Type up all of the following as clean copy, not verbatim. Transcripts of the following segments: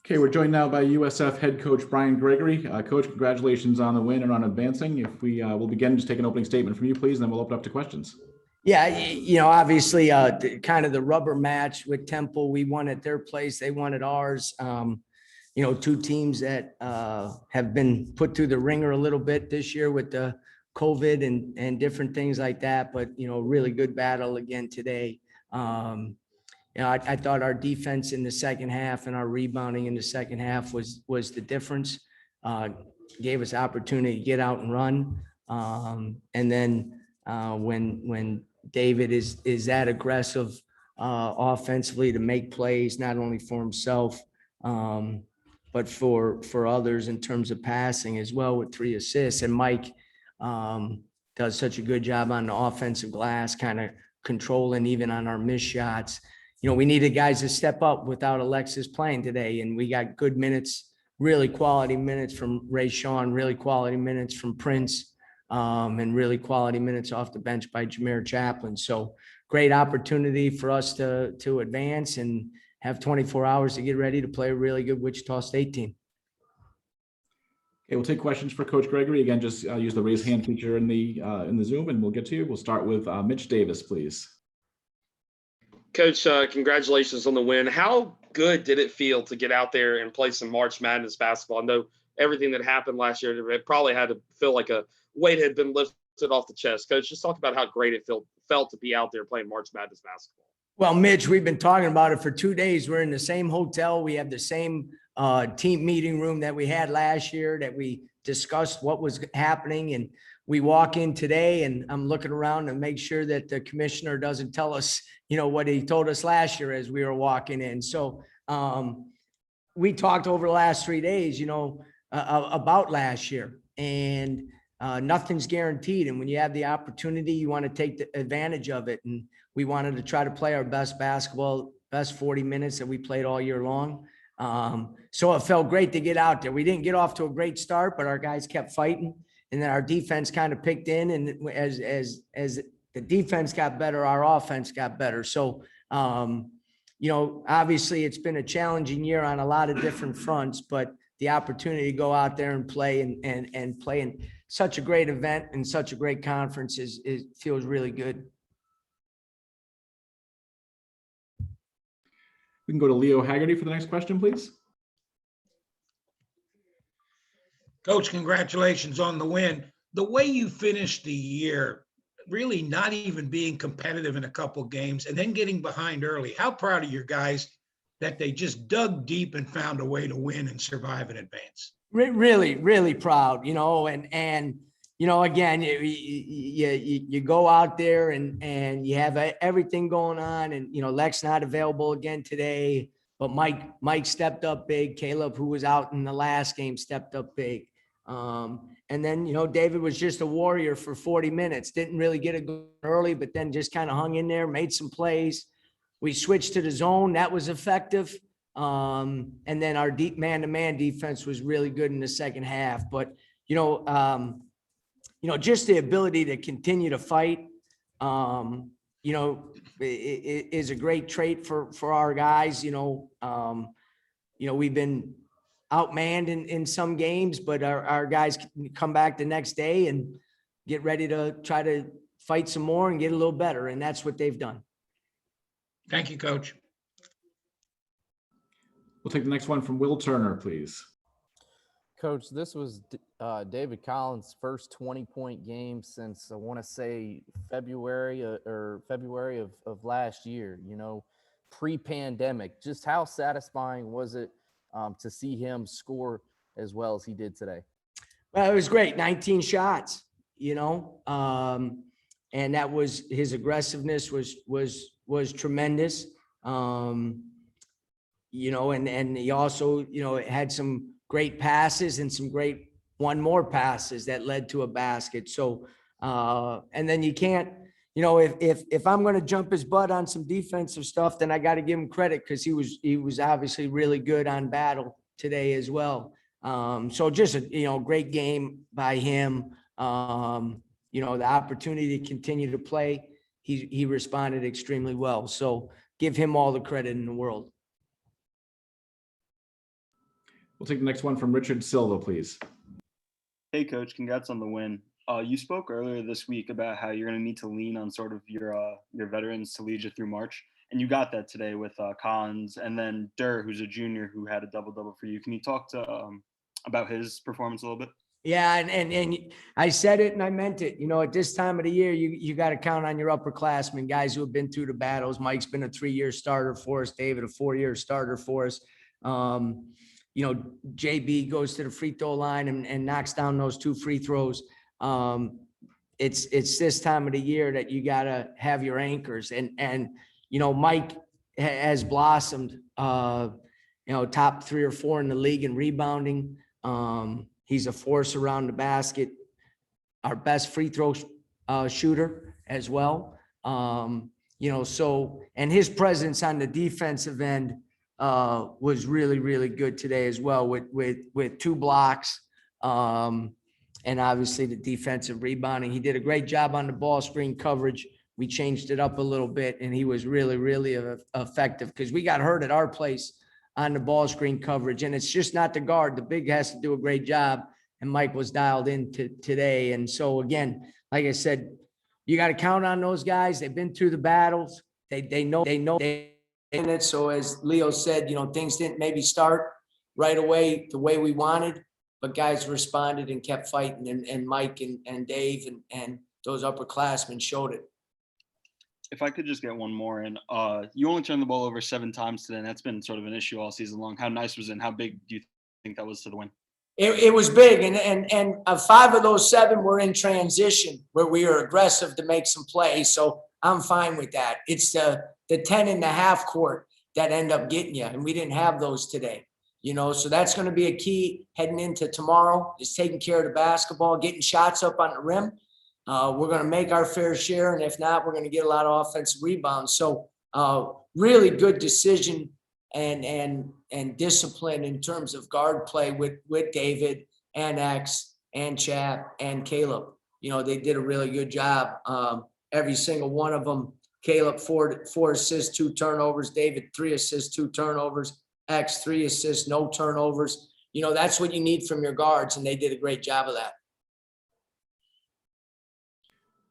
Okay, we're joined now by USF head coach Brian Gregory. Coach, congratulations on the win and on advancing. If we will begin, just take an opening statement from you, please, and then we'll open up to questions. Yeah, obviously, kind of the rubber match with Temple. We won at their place, they won at ours. Two teams that have been put through the ringer a little bit this year with the COVID and different things like that. But really good battle again today. I thought our defense in the second half and our rebounding in the second half was the difference. Gave us opportunity to get out and run. And then when David is that aggressive offensively to make plays, not only for himself, but for others in terms of passing as well with 3 assists. And Mike does such a good job on the offensive glass, kind of controlling even on our missed shots. We needed guys to step up without Alexis playing today, and we got good minutes, really quality minutes from Ray Sean, really quality minutes from Prince, and really quality minutes off the bench by Jameer Chaplin. So great opportunity for us to advance and have 24 hours to get ready to play a really good Wichita State team. Okay, we'll take questions for Coach Gregory. Again, just use the raise hand feature in the Zoom, and we'll get to you. We'll start with Mitch Davis, please. Coach, congratulations on the win. How good did it feel to get out there and play some March Madness basketball? I know everything that happened last year, it probably had to feel like a weight had been lifted off the chest. Coach, just talk about how great it felt to be out there playing March Madness basketball. Well, Mitch, we've been talking about it for 2 days. We're in the same hotel. We have the same team meeting room that we had last year, that we discussed what was happening. And we walk in today, and I'm looking around to make sure that the commissioner doesn't tell us, what he told us last year as we were walking in. So we talked over the last 3 days, about last year, and nothing's guaranteed. And when you have the opportunity, you want to take the advantage of it. And we wanted to try to play our best basketball, best 40 minutes that we played all year long. So it felt great to get out there. We didn't get off to a great start, but our guys kept fighting. And then our defense kind of picked in, and as the defense got better, our offense got better. So, obviously it's been a challenging year on a lot of different fronts, but the opportunity to go out there and play and play in such a great event and such a great conference feels really good. We can go to Leo Haggerty for the next question, please. Coach, congratulations on the win. The way you finished the year, really not even being competitive in a couple of games and then getting behind early. How proud of your guys that they just dug deep and found a way to win and survive and advance. Really, really proud, and again, you go out there and you have everything going on, and, Lex not available again today, but Mike stepped up big. Caleb, who was out in the last game, stepped up big. And then, David was just a warrior for 40 minutes, didn't really get it going early, but then just kind of hung in there, made some plays. We switched to the zone. That was effective. And then our deep man-to-man defense was really good in the second half. But, just the ability to continue to fight, is a great trait for our guys. We've been outmanned in some games, but our guys can come back the next day and get ready to try to fight some more and get a little better. And that's what they've done. Thank you, Coach. We'll take the next one from Will Turner, please. Coach, this was David Collins' first 20-point game since I want to say February of last year, pre-pandemic. Just how satisfying was it to see him score as well as he did today? Well, it was great. 19 shots, and that was, his aggressiveness was tremendous. And he also, had some great passes and some great one more passes that led to a basket. So, and then you can't, if I'm going to jump his butt on some defensive stuff, then I got to give him credit, because he was obviously really good on battle today as well. So just a, great game by him. The opportunity to continue to play, he responded extremely well. So give him all the credit in the world. We'll take the next one from Richard Silva, please. Hey, Coach, congrats on the win. You spoke earlier this week about how you're going to need to lean on sort of your veterans to lead you through March, and you got that today with Collins and then Durr, who's a junior who had a double-double for you. Can you talk to about his performance a little bit? Yeah, and I said it and I meant it. You know, at this time of the year, you got to count on your upperclassmen, guys who have been through the battles. Mike's been a 3-year starter for us. David, a 4-year starter for us. You know, JB goes to the free throw line and knocks down those 2 free throws. It's this time of the year that you got to have your anchors. And you know, Mike has blossomed, you know, top 3 or 4 in the league in rebounding. He's a force around the basket, our best free throw shooter as well. You know, so, and his presence on the defensive end was really, really good today as well with 2 blocks. And obviously the defensive rebounding. He did a great job on the ball screen coverage. We changed it up a little bit and he was really, really effective because we got hurt at our place on the ball screen coverage. And it's just not the guard. The big has to do a great job. And Mike was dialed in today. And so again, like I said, you got to count on those guys. They've been through the battles. They know they in it. So as Leo said, you know, things didn't maybe start right away the way we wanted, but guys responded and kept fighting. And Mike and Dave and those upperclassmen showed it. If I could just get one more in, you only turned the ball over 7 times today, and that's been sort of an issue all season long. How nice was it, and how big do you think that was to the win? It was big, and 5 of those 7 were in transition where we were aggressive to make some plays. So I'm fine with that. It's the 10 and a half court that end up getting you, and we didn't have those today. You know, so that's going to be a key heading into tomorrow is taking care of the basketball, getting shots up on the rim. We're going to make our fair share, and if not, we're going to get a lot of offensive rebounds. So really good decision and discipline in terms of guard play with David and X and Chap and Caleb. You know, they did a really good job. Every single one of them. Caleb 4 assists, 2 turnovers. David 3 assists, 2 turnovers. X 3 assists, no turnovers. You know, that's what you need from your guards, and they did a great job of that.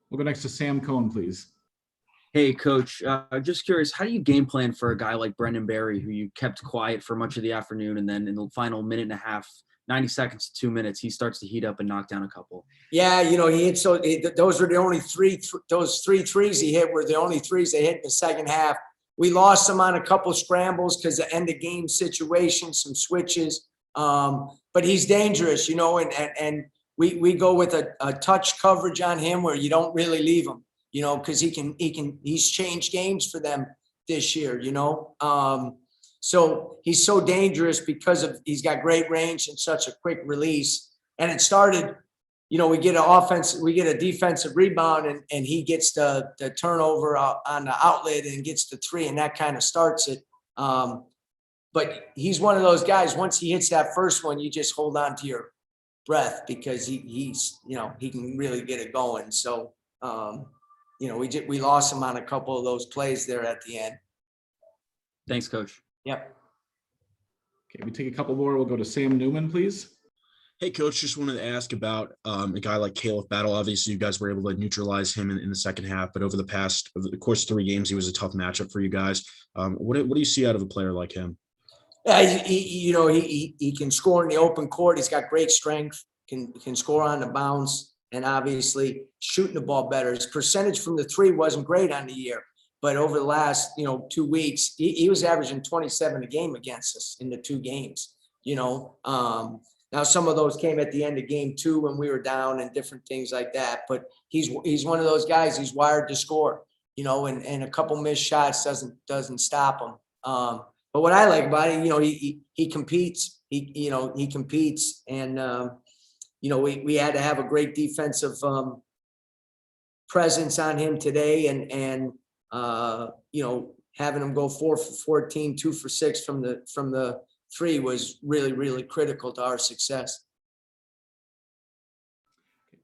We'll go next to Sam Cohn, please. Hey, Coach, just curious, how do you game plan for a guy like Brendan Barry, who you kept quiet for much of the afternoon, and then in the final minute and a half, 90 seconds to 2 minutes, he starts to heat up and knock down a couple? Yeah, you know, those were the only those 3 threes he hit were the only threes they hit in the second half. We lost him on a couple scrambles because of end of game situations, some switches. But he's dangerous, you know, and we go with a touch coverage on him where you don't really leave him, you know, because he's changed games for them this year, you know. So he's so dangerous because he's got great range and such a quick release. And it started, you know, we get a defensive rebound and he gets the turnover on the outlet and gets the 3, and that kind of starts it. But he's one of those guys, once he hits that first one, you just hold on to your breath because he's, you know, he can really get it going. So, you know, we lost him on a couple of those plays there at the end. Thanks, Coach. Yep. Okay, we take a couple more. We'll go to Sam Newman, please. Hey, Coach, just wanted to ask about a guy like Caleb Battle. Obviously, you guys were able to neutralize him in the second half, but over the course of 3 games, he was a tough matchup for you guys. What do you see out of a player like him? He can score in the open court. He's got great strength, can score on the bounce, and obviously shooting the ball better. His percentage from the 3 wasn't great on the year, but over the last, 2 weeks, he was averaging 27 a game against us in the 2 games, you know. Now some of those came at the end of game 2 when we were down and different things like that, but he's one of those guys, he's wired to score, you know, and a couple missed shots doesn't stop him. But what I like about it, you know, he competes, he competes, and we had to have a great defensive presence on him today, and having him go 4 for 14, 2 for 6 from the 3 was really, really critical to our success.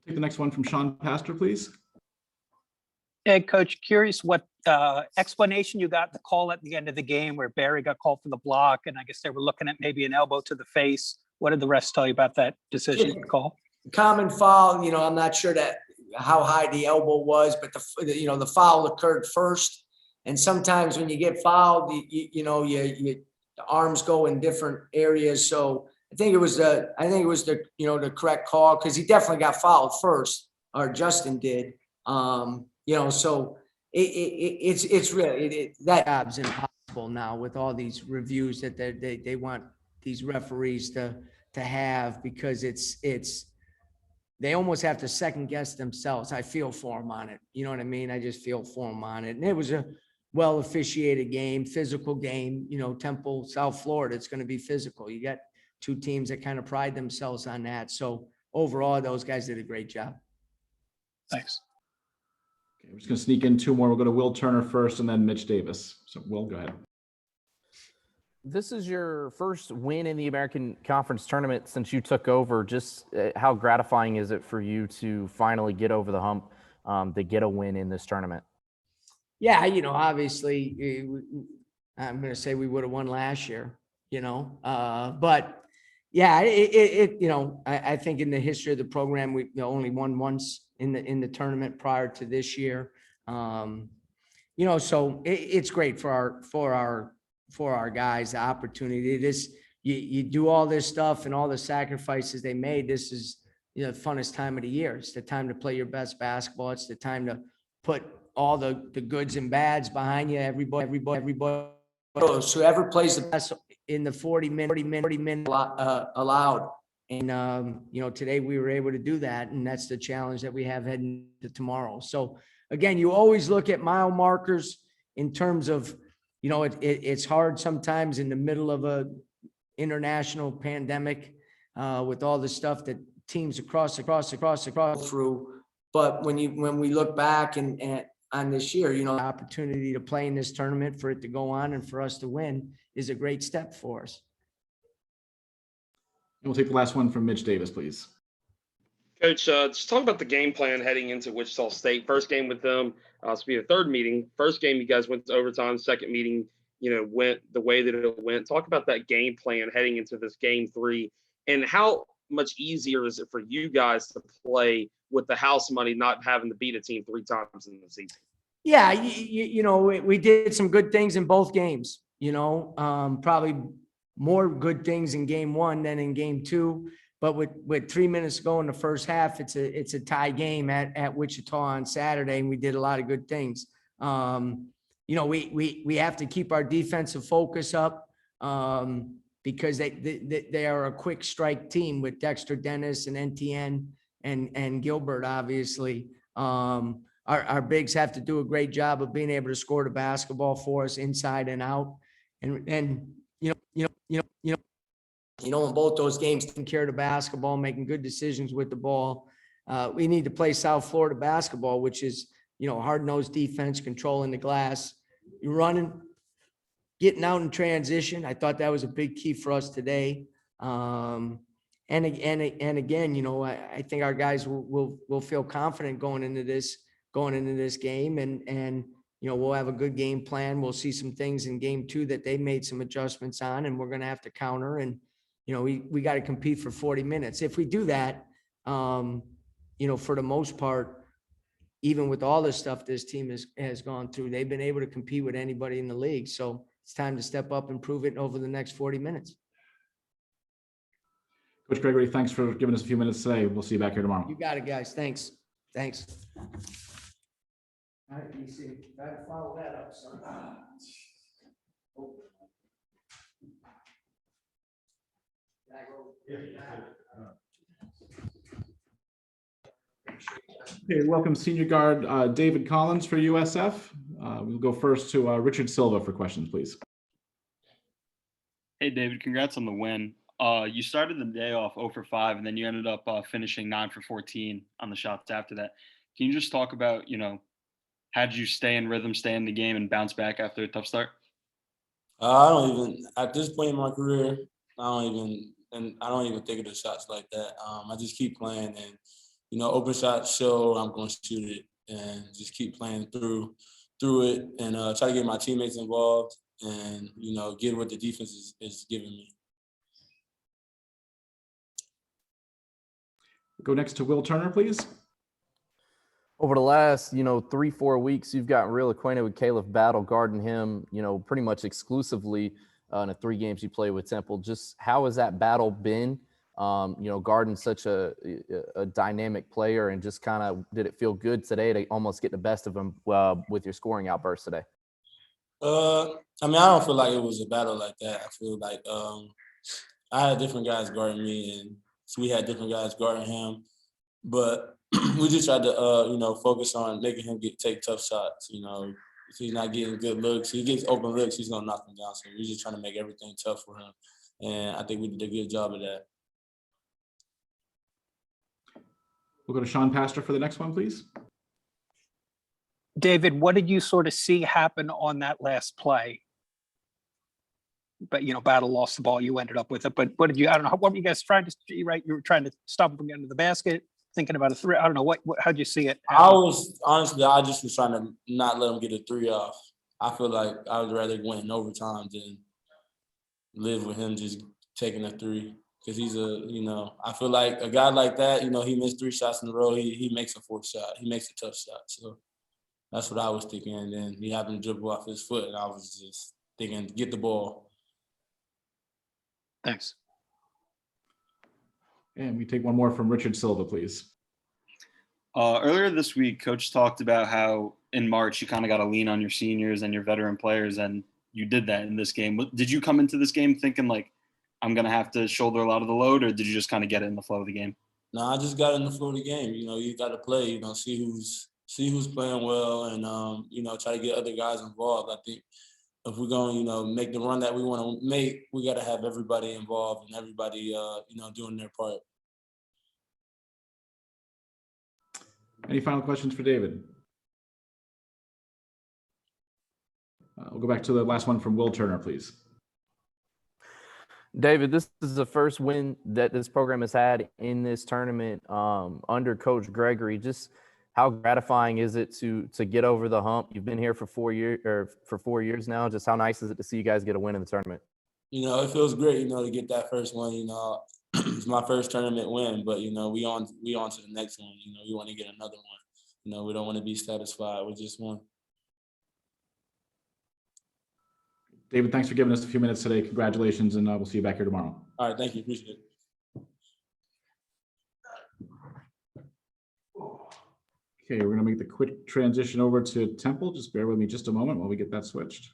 Take the next one from Sean Pastor, please. Hey, Coach, curious what explanation you got, the call at the end of the game where Barry got called for the block, and I guess they were looking at maybe an elbow to the face. What did the refs tell you about that decision call? Common foul, I'm not sure how high the elbow was, but the foul occurred first. And sometimes when you get fouled, the arms go in different areas. So I think it was the correct call, because he definitely got fouled first, or Justin did. So it's really that job's impossible now with all these reviews that they want these referees to have, because they almost have to second guess themselves. I feel for them on it. You know what I mean? I just feel for them on it. And it was a well officiated game, physical game. Temple, South Florida, it's going to be physical. You got two teams that kind of pride themselves on that. So overall, those guys did a great job. Thanks. Okay, we're just going to sneak in two more. We'll go to Will Turner first and then Mitch Davis. So Will, go ahead. This is your first win in the American Conference tournament since you took over. Just how gratifying is it for you to finally get over the hump, to get a win in this tournament? Yeah, obviously, I'm going to say we would have won last year, but yeah, I think in the history of the program, we only won once in the tournament prior to this year. So it's great for our guys, the opportunity. You do all this stuff and all the sacrifices they made. This is the funnest time of the year. It's the time to play your best basketball. It's the time to put all the goods and bads behind you. Everybody. So whoever plays the best in the 40 minute allowed. And today we were able to do that, and that's the challenge that we have heading to tomorrow. So again, you always look at mile markers in terms of, it's hard sometimes in the middle of a international pandemic with all the stuff that teams across through. But when we look back and on this year, the opportunity to play in this tournament, for it to go on and for us to win is a great step for us. And we'll take the last one from Mitch Davis, please. Coach, just talk about the game plan heading into Wichita State. First game with them, to be the third meeting. First game, you guys went to overtime. Second meeting, went the way that it went. Talk about that game plan heading into this game 3, and how much easier is it for you guys to play with the house money, not having to beat a team 3 times in the season? Yeah, we did some good things in both games. Probably more good things in game 1 than in game 2. But with 3 minutes to go in the first half, it's a tie game at Wichita on Saturday, and we did a lot of good things. We have to keep our defensive focus up because they are a quick strike team with Dexter Dennis and NTN and Gilbert, obviously. Our bigs have to do a great job of being able to score the basketball for us inside and out. And in both those games, taking care of the basketball, making good decisions with the ball. We need to play South Florida basketball, which is, hard-nosed defense, controlling the glass, running, getting out in transition. I thought that was a big key for us today. And again, I think our guys will feel confident going into this game, and we'll have a good game plan. We'll see some things in game 2 that they made some adjustments on, and we're going to have to counter. And we got to compete for 40 minutes. If we do that, for the most part, even with all the stuff this team has gone through, they've been able to compete with anybody in the league. So it's time to step up and prove it over the next 40 minutes. Coach Gregory, thanks for giving us a few minutes today. We'll see you back here tomorrow. You got it, guys. Thanks. All right, DC, gotta follow that up, son. Okay, welcome senior guard David Collins for USF. We'll go first to Richard Silva for questions, please. Hey, David, congrats on the win. You started the day off 0 for 5, and then you ended up finishing 9 for 14 on the shots after that. Can you just talk about, how did you stay in rhythm, stay in the game, and bounce back after a tough start? I don't even, at this point in my career, I don't even think of the shots like that. I just keep playing, and open shots show I'm going to shoot it, and just keep playing through through it and try to get my teammates involved and, get what the defense is giving me. Go next to Will Turner, please. Over the last, 3-4 weeks, you've gotten real acquainted with Caleb Battle, guarding him, pretty much exclusively in the 3 games you played with Temple. Just how has that battle been, guarding such a dynamic player, and just kind of did it feel good today to almost get the best of him with your scoring outburst today? I don't feel like it was a battle like that. I feel like I had different guys guarding me, and so we had different guys guarding him. But we just tried to, focus on making him take tough shots. If he's not getting good looks, he gets open looks, he's gonna knock them down. So we're just trying to make everything tough for him, and I think we did a good job of that. We'll go to Sean Pastor for the next one, please. David, what did you sort of see happen on that last play? But, Battle lost the ball. You ended up with it. But what did you, I don't know, what were you guys trying to see, right? You were trying to stop him from getting to the basket, thinking about a 3. I don't know. How'd you see it happen? I just was trying to not let him get a 3 off. I feel like I would rather win in overtime than live with him just taking a 3. Because he's I feel like a guy like that, he missed 3 shots in a row. He makes a 4th shot. He makes a tough shot. So that's what I was thinking. And then he happened to dribble off his foot, and I was just thinking, get the ball. Thanks. And we take one more from Richard Silva, please. Earlier this week, Coach talked about how in March you kind of got to lean on your seniors and your veteran players, and you did that in this game. Did you come into this game thinking like, I'm going to have to shoulder a lot of the load, or did you just kind of get it in the flow of the game? No, I just got in the flow of the game. You got to play, see who's playing well, and, try to get other guys involved. I think if we're going to, make the run that we want to make, we got to have everybody involved and everybody, doing their part. Any final questions for David? We'll go back to the last one from Will Turner, please. David, this is the first win that this program has had in this tournament under Coach Gregory. Just how gratifying is it to get over the hump? You've been here for 4 years now. Just how nice is it to see you guys get a win in the tournament? It feels great, to get that first one. It's my first tournament win, but we on to the next one. We want to get another one. We don't want to be satisfied with just one. David, thanks for giving us a few minutes today. Congratulations, and we'll see you back here tomorrow. All right, thank you. Appreciate it. Okay, we're going to make the quick transition over to Temple. Just bear with me just a moment while we get that switched.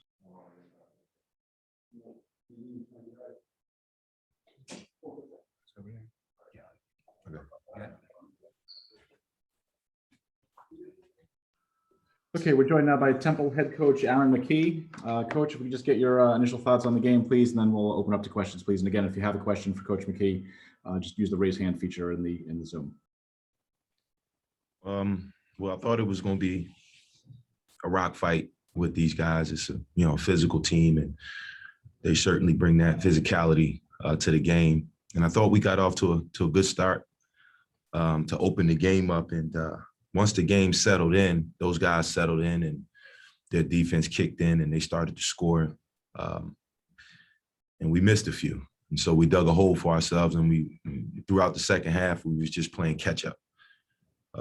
Okay, we're joined now by Temple head coach Aaron McKee. Coach, if we can just get your initial thoughts on the game, please, and then we'll open up to questions, please. And again, if you have a question for Coach McKee, just use the raise hand feature in the Zoom. Well, I thought it was going to be a rock fight with these guys. It's a physical team, and they certainly bring that physicality to the game. And I thought we got off to a good start to open the game up. And once the game settled in, those guys settled in, and their defense kicked in, and they started to score. And we missed a few, and so we dug a hole for ourselves. And we throughout the second half, we was just playing catch up.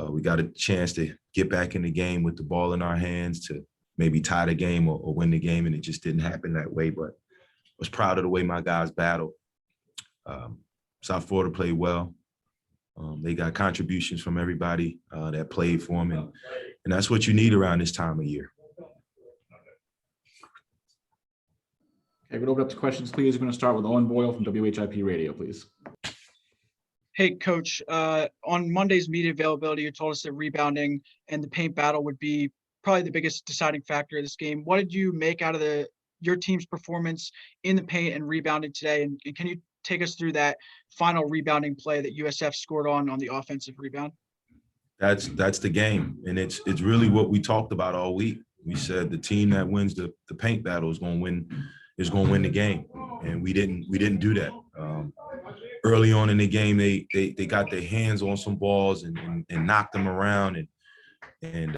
We got a chance to get back in the game with the ball in our hands to maybe tie the game or win the game, and it just didn't happen that way. But I was proud of the way my guys battled. South Florida played well. They got contributions from everybody that played for them, and that's what you need around this time of year. Okay, we'll open up to questions, please. We're going to start with Owen Boyle from WHIP Radio, please. Hey, Coach, on Monday's media availability, you told us that rebounding and the paint battle would be probably the biggest deciding factor of this game. What did you make out of your team's performance in the paint and rebounding today? And can you take us through that final rebounding play that USF scored on the offensive rebound? That's the game, and it's really what we talked about all week. We said the team that wins the paint battle is going to win the game, and we didn't do that. Early on in the game, they got their hands on some balls and knocked them around, and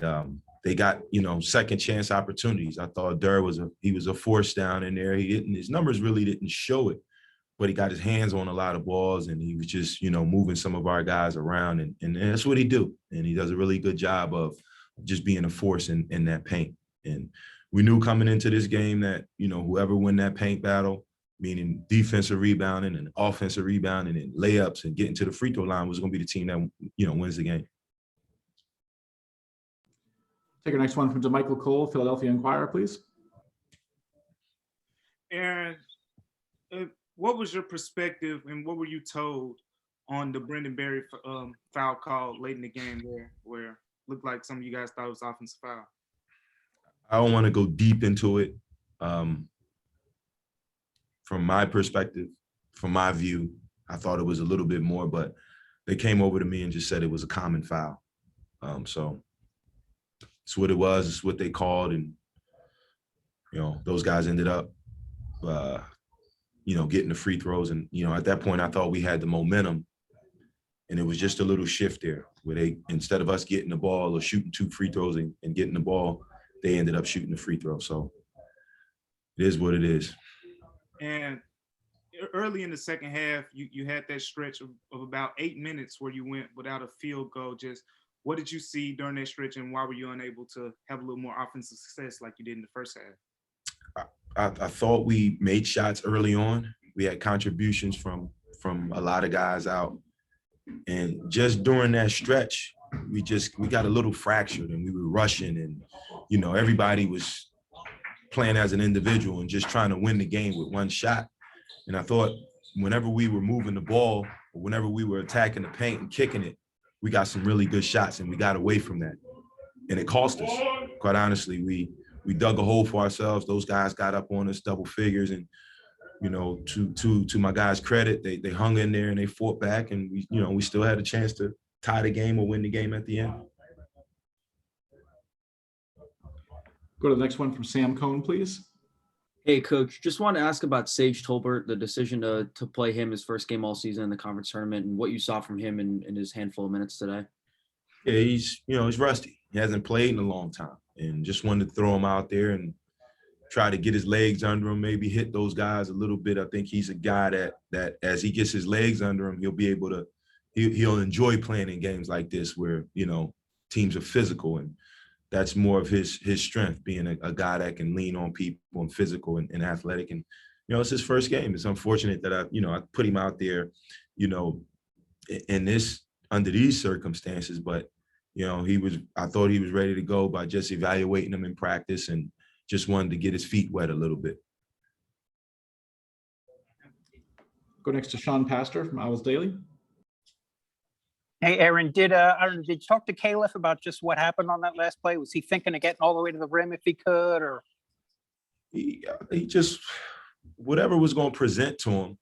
they got, second chance opportunities. I thought Durr was a force down in there. His numbers really didn't show it, but he got his hands on a lot of balls, and he was just, moving some of our guys around, and that's what he do. And he does a really good job of just being a force in that paint. And we knew coming into this game that, whoever win that paint battle, meaning defensive rebounding and offensive rebounding and layups and getting to the free throw line, was going to be the team that, wins the game. Take our next one from DeMichael Cole, Philadelphia Inquirer, please. Aaron, what was your perspective and what were you told on the Brendan Berry foul call late in the game where it looked like some of you guys thought it was offensive foul? I don't want to go deep into it. From my perspective, from my view, I thought it was a little bit more, but they came over to me and just said it was a common foul. So it's what it was. It's what they called, and those guys ended up, getting the free throws. And at that point, I thought we had the momentum, and it was just a little shift there where they, instead of us getting the ball or shooting 2 free throws and getting the ball, they ended up shooting the free throw. So it is what it is. And early in the second half, you had that stretch of about 8 minutes where you went without a field goal. Just what did you see during that stretch, and why were you unable to have a little more offensive success like you did in the first half? I thought we made shots early on. We had contributions from a lot of guys out. And just during that stretch, we got a little fractured, and we were rushing, and, everybody was playing as an individual and just trying to win the game with one shot. And I thought whenever we were moving the ball, or whenever we were attacking the paint and kicking it, we got some really good shots, and we got away from that. And it cost us. Quite honestly, we dug a hole for ourselves. Those guys got up on us double figures, and, to my guys' credit, they hung in there and they fought back, and we still had a chance to tie the game or win the game at the end. Go to the next one from Sam Cohn, please. Hey, Coach, just wanted to ask about Sage Tolbert, the decision to play him his first game all season in the conference tournament, and what you saw from him in his handful of minutes today. Yeah, he's rusty. He hasn't played in a long time, and just wanted to throw him out there and try to get his legs under him, maybe hit those guys a little bit. I think he's a guy that as he gets his legs under him, he'll be able to, he'll enjoy playing in games like this where, teams are physical, and that's more of his strength, being a guy that can lean on people and physical and athletic. And, it's his first game. It's unfortunate that I put him out there, under these circumstances, but, I thought he was ready to go by just evaluating him in practice, and just wanted to get his feet wet a little bit. Go next to Sean Pastor from Owls Daily. Hey, Aaron, did you talk to Caleb about just what happened on that last play? Was he thinking of getting all the way to the rim if he could, or? He just, whatever was going to present to him,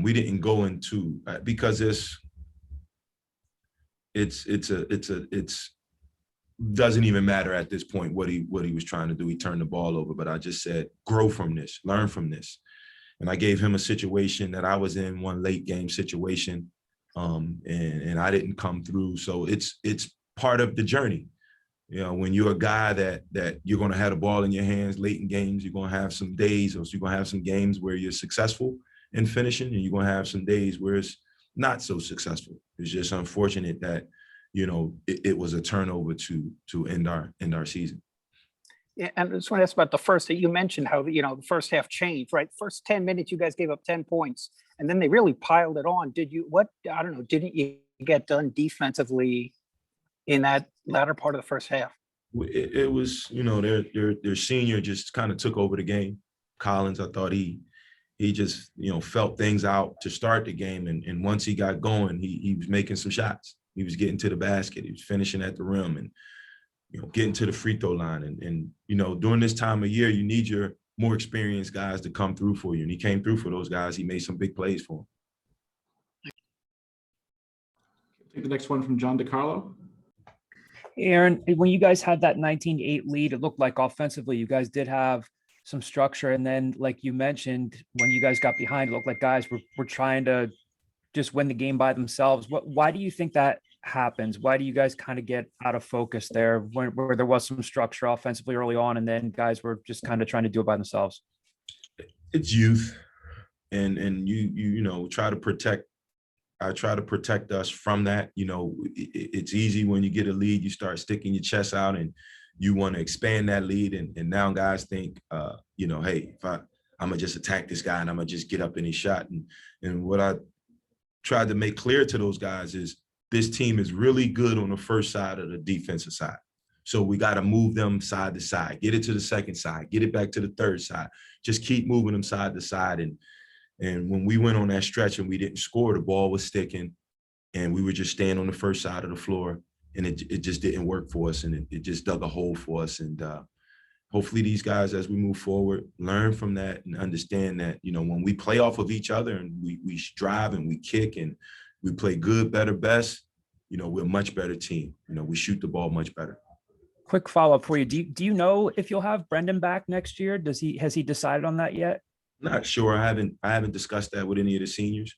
we didn't go into, because it's doesn't even matter at this point what he was trying to do. He turned the ball over, but I just said, grow from this, learn from this. And I gave him a situation that I was in, one late game situation. And I didn't come through. So it's part of the journey. When you're a guy that you're going to have the ball in your hands late in games, you're going to have some days, or you're going to have some games where you're successful in finishing, and you're going to have some days where it's not so successful. It's just unfortunate that, it was a turnover to end our season. Yeah, and I just want to ask about the first that you mentioned, how, the first half changed, right? First 10 minutes, you guys gave up 10 points, and then they really piled it on. Didn't you get done defensively in that latter part of the first half? It was, their senior just kind of took over the game. Collins, I thought he just, felt things out to start the game. And once he got going, he was making some shots. He was getting to the basket. He was finishing at the rim, and, getting to the free throw line. And during this time of year, you need your more experienced guys to come through for you. And he came through for those guys. He made some big plays for them. Take the next one from John DiCarlo. Aaron, when you guys had that 19-8 lead, it looked like offensively you guys did have some structure. And then, like you mentioned, when you guys got behind, it looked like guys were trying to just win the game by themselves. Why do you think that happens? Why do you guys kind of get out of focus there where there was some structure offensively early on, and then guys were just kind of trying to do it by themselves? It's youth, and you know, try to protect. I try to protect us from that. You know, it's easy when you get a lead, you start sticking your chest out and you want to expand that lead. And now guys think, you know, hey, if I'm gonna just attack this guy and I'm gonna just get up in his shot. And what I tried to make clear to those guys is this team is really good on the first side of the defensive side. So we got to move them side to side, get it to the second side, get it back to the third side, just keep moving them side to side. And when we went on that stretch and we didn't score, the ball was sticking and we were just staying on the first side of the floor, and it just didn't work for us, and it just dug a hole for us. And hopefully these guys, as we move forward, learn from that and understand that, you know, when we play off of each other and we strive and we kick and we play good, better, best, you know, we're a much better team. You know, we shoot the ball much better. Quick follow-up for you. Do you know if you'll have Brendan back next year? Has he decided on that yet? Not sure. I haven't discussed that with any of the seniors.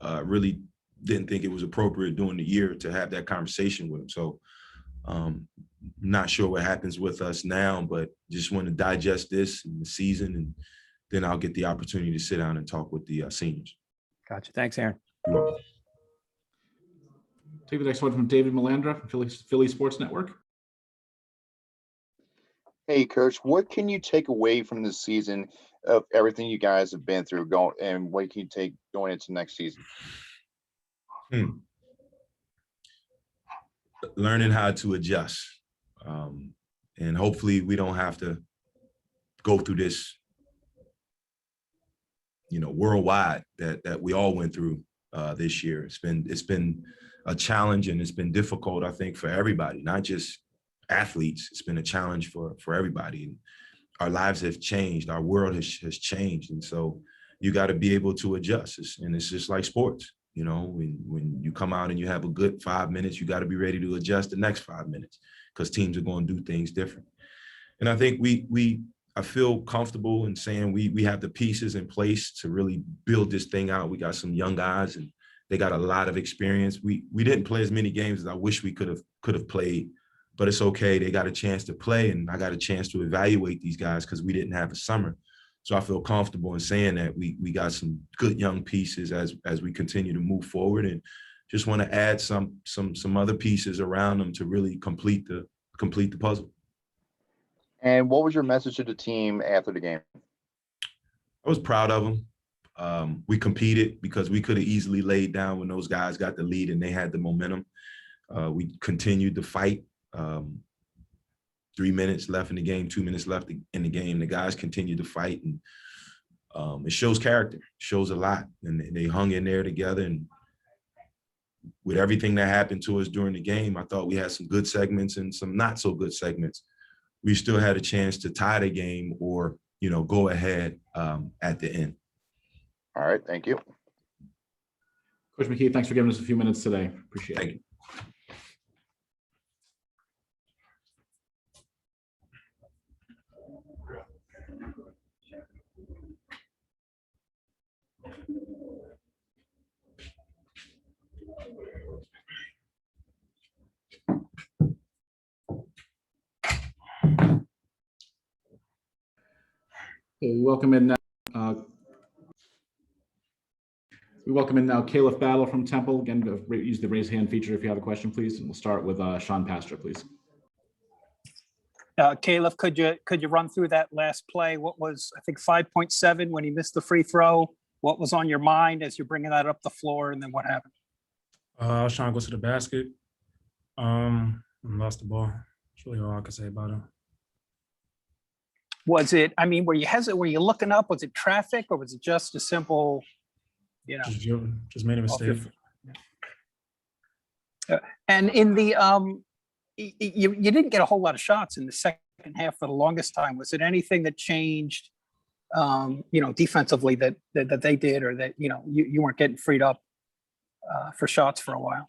Really didn't think it was appropriate during the year to have that conversation with him. So not sure what happens with us now, but just want to digest this in the season, and then I'll get the opportunity to sit down and talk with the seniors. Gotcha. Thanks, Aaron. You're welcome. Take the next one from David Melandra from Philly Sports Network. Hey, Coach, what can you take away from this season of everything you guys have been through, and what can you take going into next season? Learning how to adjust. And hopefully we don't have to go through this, you know, worldwide that we all went through this year. It's been a challenge, and it's been difficult, I think, for everybody, not just athletes. It's been a challenge for everybody. And our lives have changed. Our world has changed. And so you got to be able to adjust. And it's just like sports. You know, when you come out and you have a good 5 minutes, you got to be ready to adjust the next 5 minutes, because teams are going to do things different. And I think I feel comfortable in saying we have the pieces in place to really build this thing out. We got some young guys and they got a lot of experience. We didn't play as many games as I wish we could have played, but it's okay. They got a chance to play, and I got a chance to evaluate these guys because we didn't have a summer. So I feel comfortable in saying that we got some good young pieces as we continue to move forward, and just want to add some other pieces around them to really complete the puzzle. And what was your message to the team after the game? I was proud of them. We competed because we could have easily laid down when those guys got the lead and they had the momentum. We continued to fight. 3 minutes left in the game, 2 minutes left in the game. The guys continued to fight, and it shows character, shows a lot. And they hung in there together. And with everything that happened to us during the game, I thought we had some good segments and some not so good segments. We still had a chance to tie the game or, you know, go ahead at the end. All right, thank you. Coach McKee, thanks for giving us a few minutes today. Appreciate it. Thank you. Okay, we welcome in now Caleb Battle from Temple. Again, use the raise hand feature if you have a question, please. And we'll start with Sean Pastor, please. Caleb, could you run through that last play? What was, I think, 5.7 when he missed the free throw? What was on your mind as you're bringing that up the floor, and then what happened? I was trying to go to the basket. And lost the ball. That's really all I can say about it. Was it, I mean, were you looking up? Was it traffic, or was it just a simple, you know? Just made a mistake. And in the, you didn't get a whole lot of shots in the second half for the longest time. Was it anything that changed, you know, defensively that they did, or that, you know, you weren't getting freed up for shots for a while?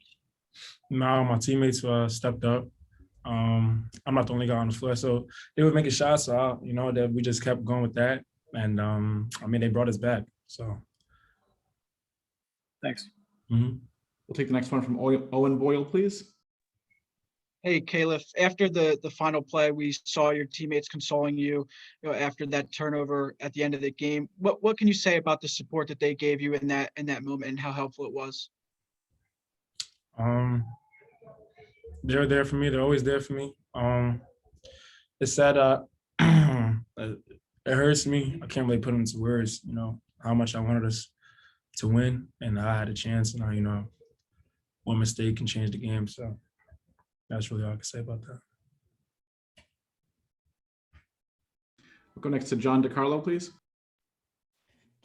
No, my teammates stepped up. I'm not the only guy on the floor, so they were making shots. So you know that we just kept going with that, and I mean they brought us back. So thanks. Mm-hmm. We'll take the next one from Owen Boyle, please. Hey, Caleb, after the final play, we saw your teammates consoling you, after that turnover at the end of the game. What can you say about the support that they gave you in that moment and how helpful it was? They're there for me. They're always there for me. It's sad. It hurts me. I can't really put into words, how much I wanted us to win, and I had a chance, and one mistake can change the game. So that's really all I can say about that. We'll go next to John DiCarlo, please.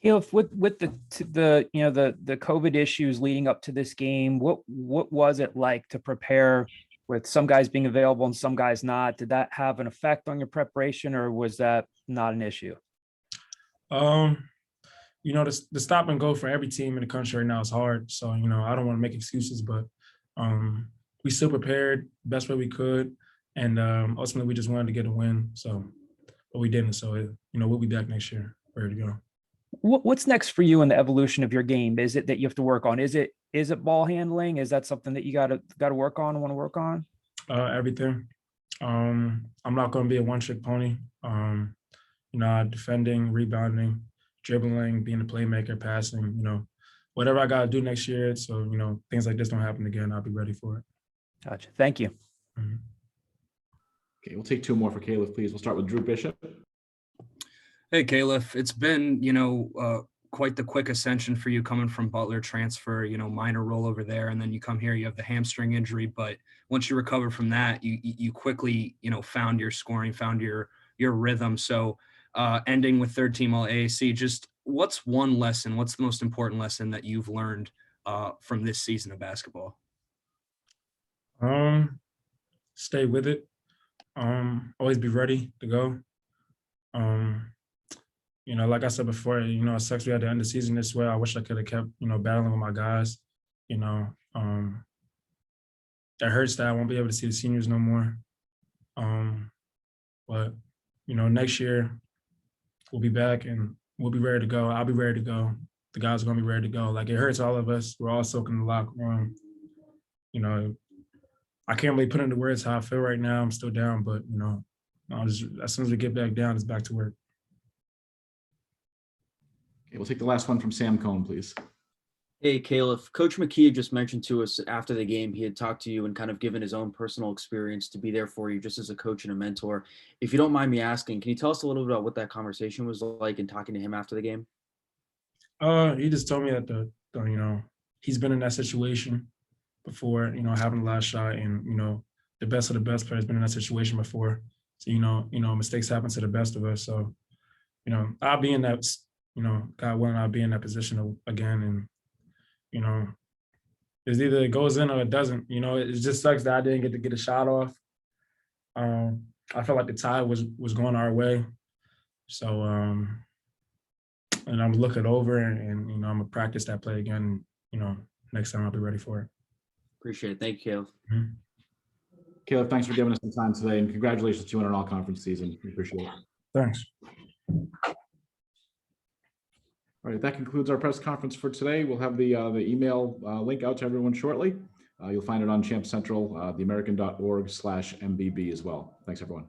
Caleb, with the COVID issues leading up to this game, what was it like to prepare with some guys being available and some guys not? Did that have an effect on your preparation, or was that not an issue? The stop and go for every team in the country right now is hard. So, I don't want to make excuses, but we still prepared best way we could. And ultimately we just wanted to get a win. So, but we didn't. So, we'll be back next year, ready to go. What's next for you in the evolution of your game? Is it that you have to work on? Is it ball handling? Is that something that you got to work on, want to work on? Everything. I'm not going to be a one-trick pony. Defending, rebounding, dribbling, being a playmaker, passing, whatever I got to do next year. So, things like this don't happen again. I'll be ready for it. Gotcha. Thank you. Mm-hmm. Okay, we'll take two more for Caleb, please. We'll start with Drew Bishop. Hey, Caleb, it's been, quite the quick ascension for you coming from Butler transfer, minor role over there. And then you come here, you have the hamstring injury. But once you recover from that, you quickly, found your scoring, found your rhythm. So ending with third team all AAC, just what's one lesson, what's the most important lesson that you've learned from this season of basketball? Stay with it. Always be ready to go. Like I said before, it sucks we had to end the season this way. I wish I could have kept, battling with my guys. It hurts that I won't be able to see the seniors no more. But, next year we'll be back and we'll be ready to go. I'll be ready to go. The guys are going to be ready to go. Like, it hurts all of us. We're all soaking in the locker room. I can't really put into words how I feel right now. I'm still down, but, as soon as we get back down, it's back to work. Okay, we'll take the last one from Sam Cohn, please. Hey, Caleb, Coach McKee just mentioned to us after the game, he had talked to you and kind of given his own personal experience to be there for you just as a coach and a mentor. If you don't mind me asking, can you tell us a little bit about what that conversation was like and talking to him after the game? He just told me that he's been in that situation before, having the last shot, and, the best of the best players been in that situation before. So, mistakes happen to the best of us. So, I'll be in that, God willing, I'll be in that position again. And, it's either it goes in or it doesn't. It just sucks that I didn't get to get a shot off. I felt like the tide was going our way. So, and I'm looking over and I'm gonna practice that play again. Next time I'll be ready for it. Appreciate it. Thank you, Caleb. Mm-hmm. Caleb, thanks for giving us some time today, and congratulations to you on an all-conference season. We appreciate it. Thanks. All right, that concludes our press conference for today. We'll have the email link out to everyone shortly. You'll find it on Champ Central, theamerican.org/MBB as well. Thanks, everyone.